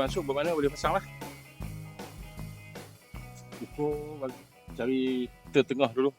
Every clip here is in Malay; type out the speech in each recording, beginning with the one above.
masuk bermakna boleh pasang lah. Ukur, cari tengah dulu.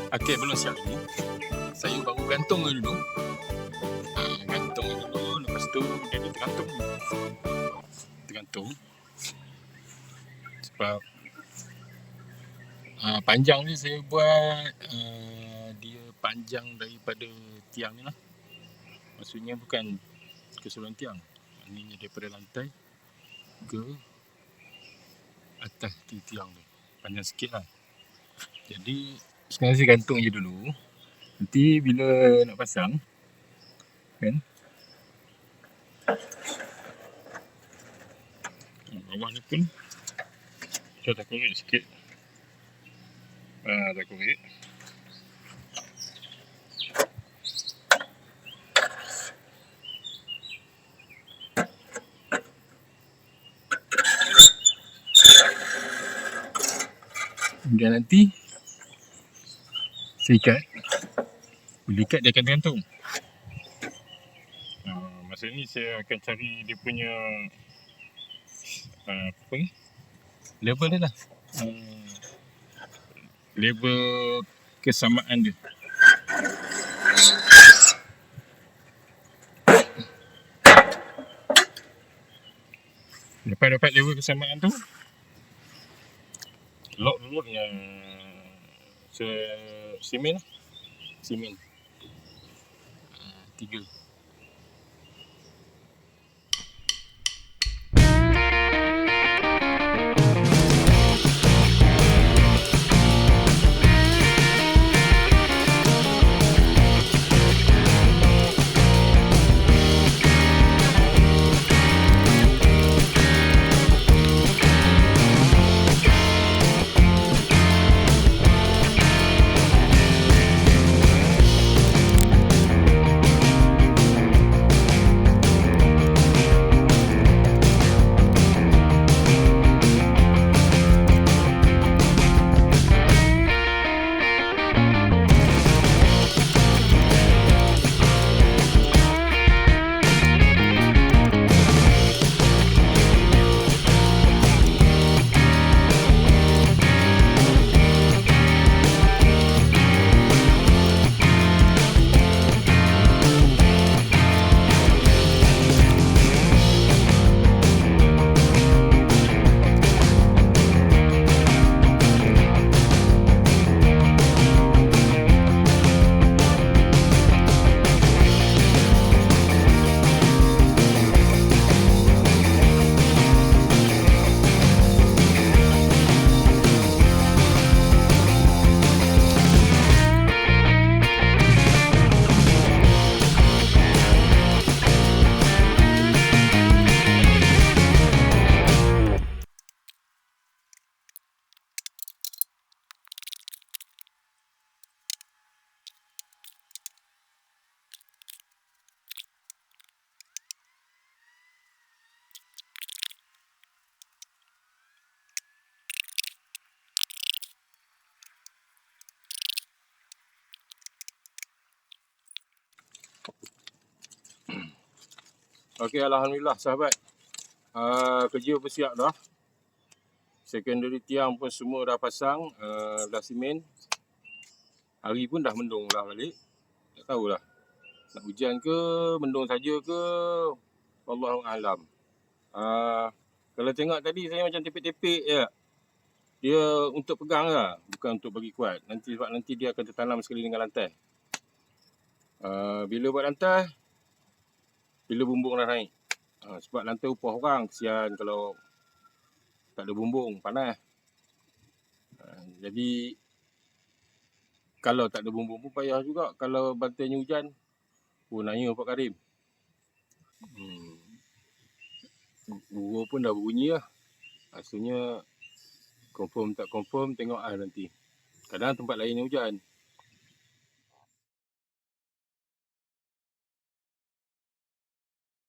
Okey, belum siap lagi. Saya baru gantung dulu. Gantung dulu, lepas tu dia tergantung. Tergantung. Sebab panjang ni saya buat dia panjang daripada tiang ni lah. Maksudnya bukan keseluruhan tiang. Maknanya daripada lantai ke atas tiang tu. Panjang sikit lah. Jadi sekarang saya gantung je dulu. Nanti bila nak pasang, kan, bawah ni pun saya dah korek sikit. Dah korek. Kemudian nanti saya ikat. Bila ikat dia akan tergantung. Masa ni saya akan cari dia punya apa ni? Level dia lah. Level kesamaan dia. Lepas dapat level kesamaan tu, lock dulu dengan simen lah. Simen 3. Okey, alhamdulillah sahabat. Kerja pun siap dah. Secondary tiang pun semua dah pasang, dah simen. Hari pun dah mendung dah balik. Tak tahulah nak hujan ke, mendung saja ke, wallahu alam. Kalau tengok tadi saya macam tepek-tepek je. Dia untuk pegang lah, bukan untuk bagi kuat. Sebab nanti dia akan tertanam sekali dengan lantai. Bila buat lantai, bila bumbung dah naik. Sebab lantai upah orang, kesian kalau tak ada bumbung, panas. Jadi kalau tak ada bumbung pun payah juga. Kalau bantainya hujan, nanya Pak Karim. Guru pun dah berbunyi lah. Maksudnya confirm tak confirm, tengok lah nanti. Kadang tempat lain hujan.